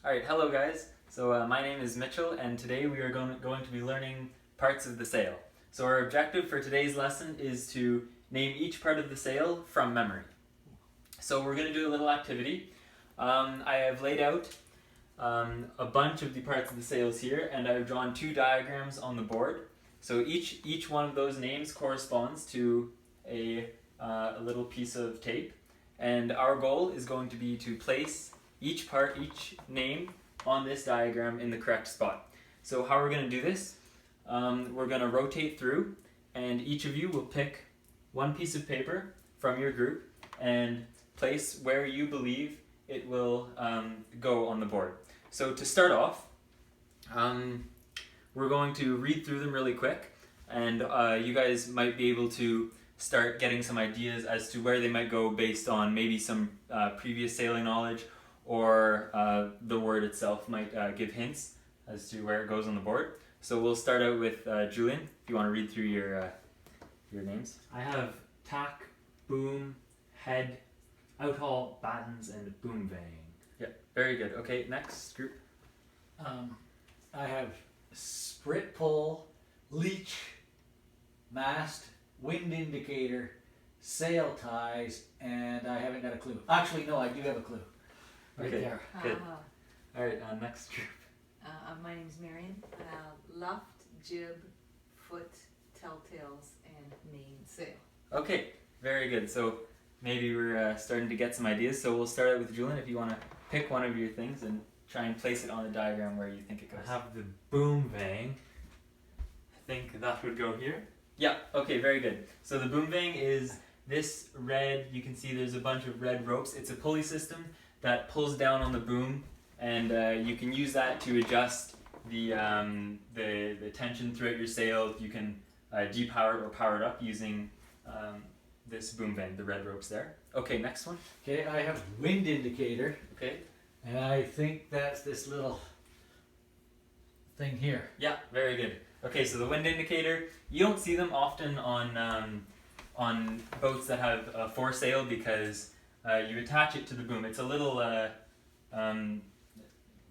Alright, hello guys. So my name is Mitchell and today we are going to be learning parts of the sale. So our objective for today's lesson is to name each part of the sale from memory. So we're going to do a little activity. I have laid out a bunch of the parts of the sales here and I've drawn two diagrams on the board. So each one of those names corresponds to a little piece of tape, and our goal is going to be to place each name on this diagram in the correct spot. So how we're going to do this, we're going to rotate through and each of you will pick one piece of paper from your group and place where you believe it will go on the board. So to start off, we're going to read through them really quick, and you guys might be able to start getting some ideas as to where they might go based on maybe some previous sailing knowledge, or the word itself might give hints as to where it goes on the board. So we'll start out with Julian, if you want to read through your names. I have tack, boom, head, outhaul, battens, and boom vang. Yeah, very good. Okay, next group. I have sprit pull, leech, mast, wind indicator, sail ties, and I haven't got a clue. Actually, no, I do have a clue. Right Okay, there. good. Alright, next group. My name's Marion. Luft, jib, foot, telltales, and mainsail. Okay, very good. So maybe we're starting to get some ideas. So we'll start out with Julian, if you want to pick one of your things and try and place it on the diagram where you think it goes. I have the boom vang. I think that would go here. Yeah, okay, very good. So the boom vang is this red, you can see there's a bunch of red ropes. It's a pulley system that pulls down on the boom, and you can use that to adjust the tension throughout your sail. You can depower it or power it up using this boom vang, the red ropes there. Okay, next one. Okay, I have wind indicator, Okay. and I think that's this little thing here. Yeah, very good. Okay, so the wind indicator, you don't see them often on boats that have a foresail because you attach it to the boom. It's a little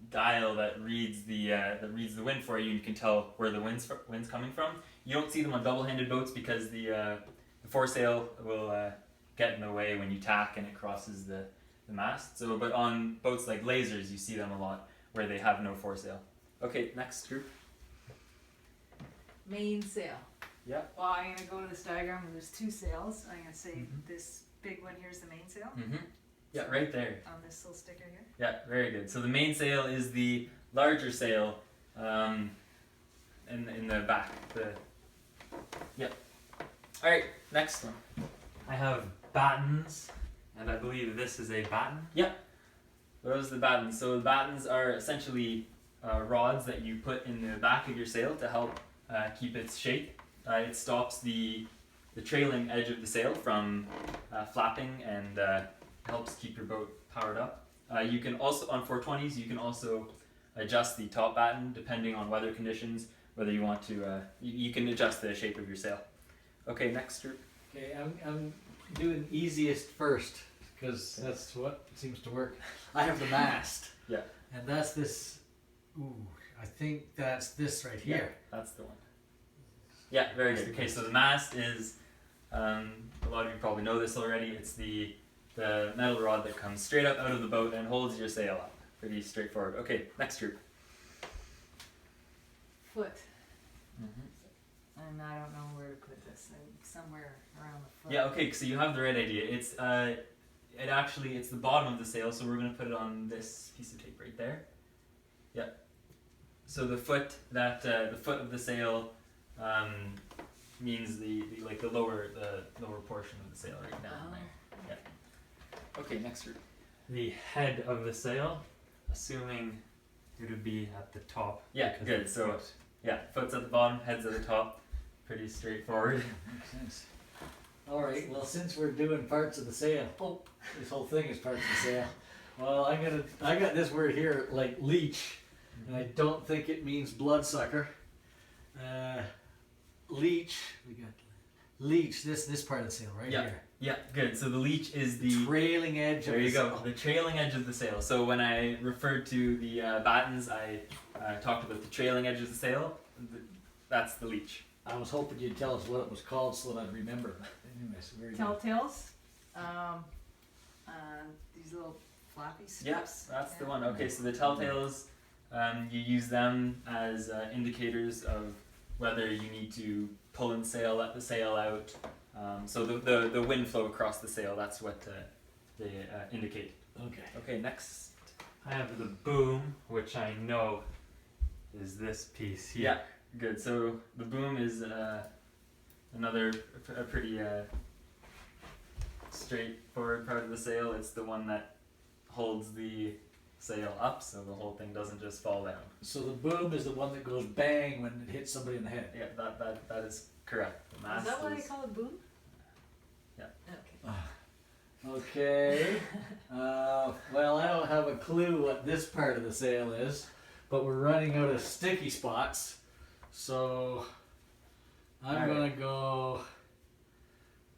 dial that reads the wind for you, and you can tell where the wind's coming from. You don't see them on double-handed boats because the foresail will get in the way when you tack and it crosses the mast. So, but on boats like lasers, you see them a lot where they have no foresail. Okay, next group. Mainsail. Yeah. Well, I'm going to go to this diagram where there's two sails. I'm going to say this big one here's the mainsail. Mm-hmm. Yeah, right there. On this little sticker here. Yeah, very good. So the mainsail is the larger sail in the back. Yep. All right, next one. I have battens, and I believe this is a batten. Yeah, those are the battens. So the battens are essentially rods that you put in the back of your sail to help keep its shape. It stops the trailing edge of the sail from flapping and helps keep your boat powered up. You can also, on 420s, you can also adjust the top batten depending on weather conditions, whether you want to, you can adjust the shape of your sail. Okay, next group. Okay, I'm doing easiest first because that's what seems to work. I have the mast. Yeah. And that's this. Ooh, I think that's this right here. Yeah, that's the one. Yeah, very good. Okay, so the mast is, a lot of you probably know this already, it's the metal rod that comes straight up out of the boat and holds your sail up. Pretty straightforward. Okay, next group. Foot. Mm-hmm. And I don't know where to put this. Somewhere around the foot. Yeah, okay, so you have the right idea. It's it's the bottom of the sail, so we're going to put it on this piece of tape right there. Yeah. So the foot the foot of the sail means the lower portion of the sail right down there. Yeah. Okay, next group. The head of the sail, assuming it would be at the top. Yeah, good. So yeah, foot's at the bottom, head's at the top. Pretty straightforward. Makes sense. All right. Well, since we're doing parts of the sail, this whole thing is parts of the sail. Well, I got this word here, like leech, and I don't think it means bloodsucker. Leech. We got leech, this part of the sail right Yeah. here. Yeah, good. So the leech is the Trailing edge there of you the go, sail. the trailing edge of the sail. So when I referred to the battens, I talked about the trailing edge of the sail. That's the leech. I was hoping you'd tell us what it was called so that I'd remember. But anyways, very good. Telltales. These little flappy strips. Yeah, that's the one. Okay, so the telltales, you use them as indicators of whether you need to pull in sail, let the sail out. So the wind flow across the sail, that's what they indicate. Okay. Okay, next. I have the boom, which I know is this piece here. Yeah, good. So the boom is another a pretty straightforward part of the sail. It's the one that holds the sail up so the whole thing doesn't just fall down. So the boom is the one that goes bang when it hits somebody in the head. Yeah, that is correct. The Is mast that why they call it boom? Yeah. Okay. Okay. Well, I don't have a clue what this part of the sail is, but we're running out of sticky spots, so I'm Alright. gonna go.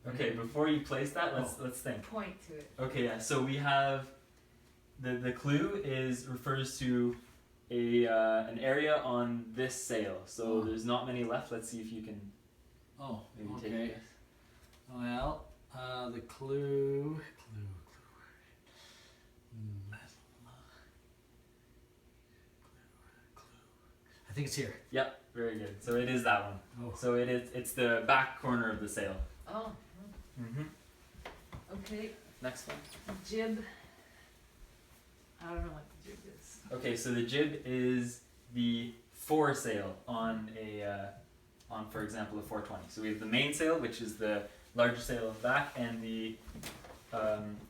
Okay, before you place that, let's think. Point to it. Okay, yeah. So we have the clue refers to an area on this sail. So Oh. there's not many left. Let's see if you can Oh, maybe take a okay. guess. Well, the clue. I think it's here. Yep, very good. So it is that one. Oh. So it's the back corner of the sail. Oh, Mm-hmm. okay. Next one. Jib. I don't know what the jib is. Okay, so the jib is the foresail on for example, a 420. So we have the mainsail, which is the larger sail on the back, and the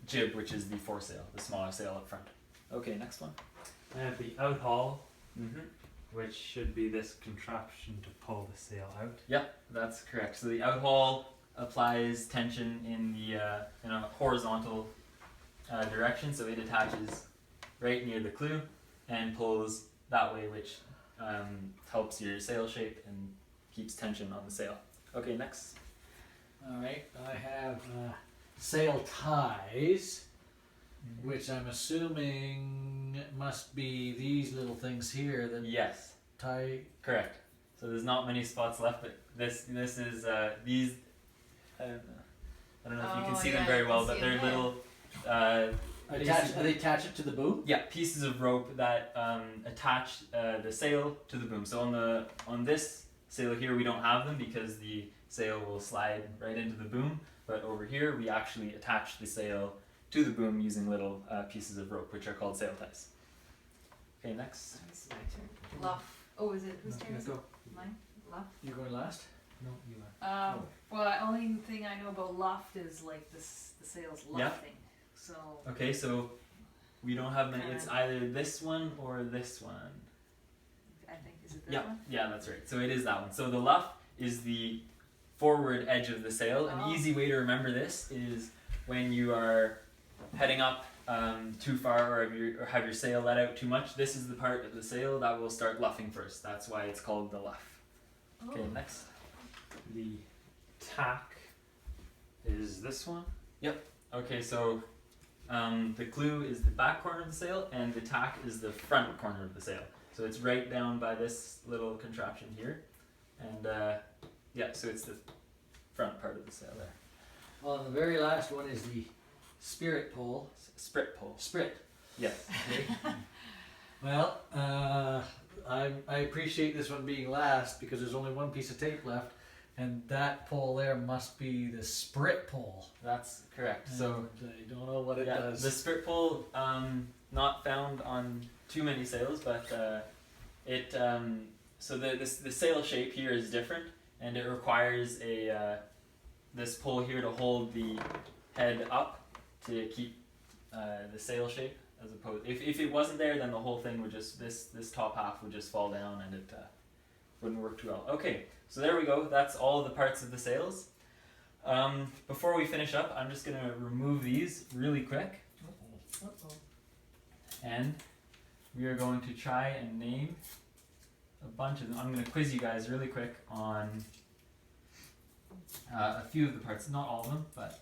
jib, which is the foresail, the smaller sail up front. Okay, next one. I have the outhaul, Mm-hmm. which should be this contraption to pull the sail out. Yep, that's correct. So the outhaul applies tension in the in a horizontal direction, so it attaches right near the clew and pulls that way, which helps your sail shape and keeps tension on the sail. Okay, next. All right. I have sail ties, which I'm assuming must be these little things here that Yes, tie. correct. So there's not many spots left, but this is these. I don't know if you can Oh, see them yeah, very I well, can but see they're it. little. They attach it to the boom? Yeah, pieces of rope that attach the sail to the boom. So on this sail here, we don't have them because the sail will slide right into the boom. But over here, we actually attach the sail to the boom using little pieces of rope, which are called sail ties. Okay, next. It's my turn. Luff. Oh, is it? Whose turn is it? Go. Mine? Luff? You're going last? No, you are. Well, the only thing I know about luft is like this, the sail's Yeah. luffing. So, Okay, so we don't have many. It's Okay. either this one or this one. I think, is it that Yeah, one? yeah, that's right. So it is that one. So the luff is the forward edge of the sail. An Oh. easy way to remember this is when you are heading up too far or have your sail let out too much. This is the part of the sail that will start luffing first. That's why it's called the luff. Okay, Oh. next. The tack is this one. Okay, so the clew is the back corner of the sail, and the tack is the front corner of the sail. So it's right down by this little contraption here, and yeah, so it's the front part of the sail there. Well, and the very last one is the spirit pole. Sprit pole. Sprit. Yes. Okay. Well, I appreciate this one being last because there's only one piece of tape left, and that pole there must be the sprit pole. That's correct. So And I don't know what it yeah, does. the sprit pole not found on too many sails, but it so the sail shape here is different, and it requires a this pole here to hold the head up to keep the sail shape, as opposed if it wasn't there, then the whole thing would just this top half would just fall down and it wouldn't work too well. Okay, so there we go. That's all the parts of the sails. Before we finish up, I'm just gonna remove these really quick, and we are going to try and name a bunch of them. I'm gonna quiz you guys really quick on a few of the parts, not all of them, but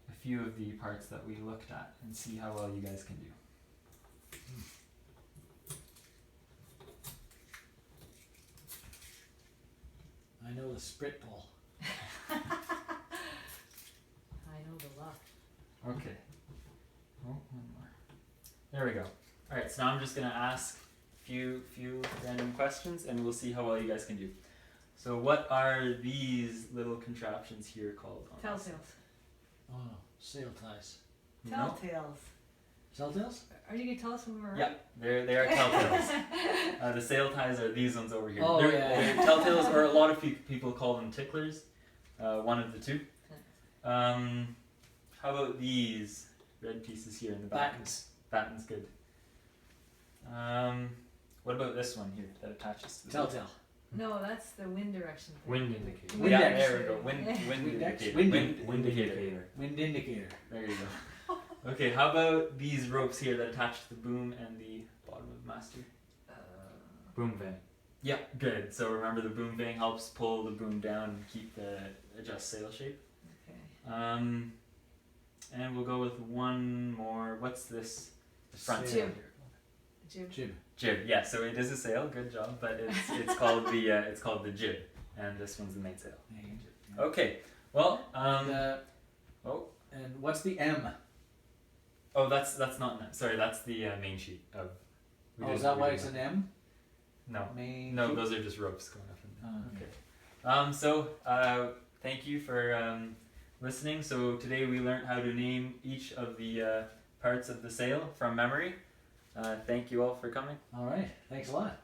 a few of the parts that we looked at and see how well you guys can do. I know the sprit pull. I know the luck. Okay. Oh, one more. There we go. All right, so now I'm just gonna ask few random questions, and we'll see how well you guys can do. So, what are these little contraptions here called? Telltales. Oh no, sail ties. No? Telltales. Telltales? Are you gonna tell us when we're Yeah, they are telltales. The sail ties are these ones over here. Oh, they're, yeah. they're telltales, or a lot of people call them ticklers. One of the two. How about these red pieces here in the back? Battens. Batten's good. What about this one here that attaches to the Telltale. No, that's the wind direction thing. Wind indicator. Wind Yeah, Index. there we go. Wind Wind Index. indicator. Wind Wind indicator. Wind indicator. There you go. Okay, how about these ropes here that attach to the boom and the bottom of the master? Boom vane. Yeah, good. So remember the boom vane helps pull the boom down and keep the adjust sail shape. Okay. And we'll go with one more. What's this? The front Sail. sail here. Jib. Jib. Jib. Yeah, so it is a sail. Good job, but it's called the jib, and this one's the mainsail. Okay. Well. Oh. And what's the M? Oh, that's not. Sorry, that's the main sheet of. Oh, is that why it's an M? No. Main No, sheet? those are just ropes going up and down. Oh, okay. Thank you for listening. So today we learned how to name each of the parts of the sail from memory. Thank you all for coming. All right. Thanks a lot.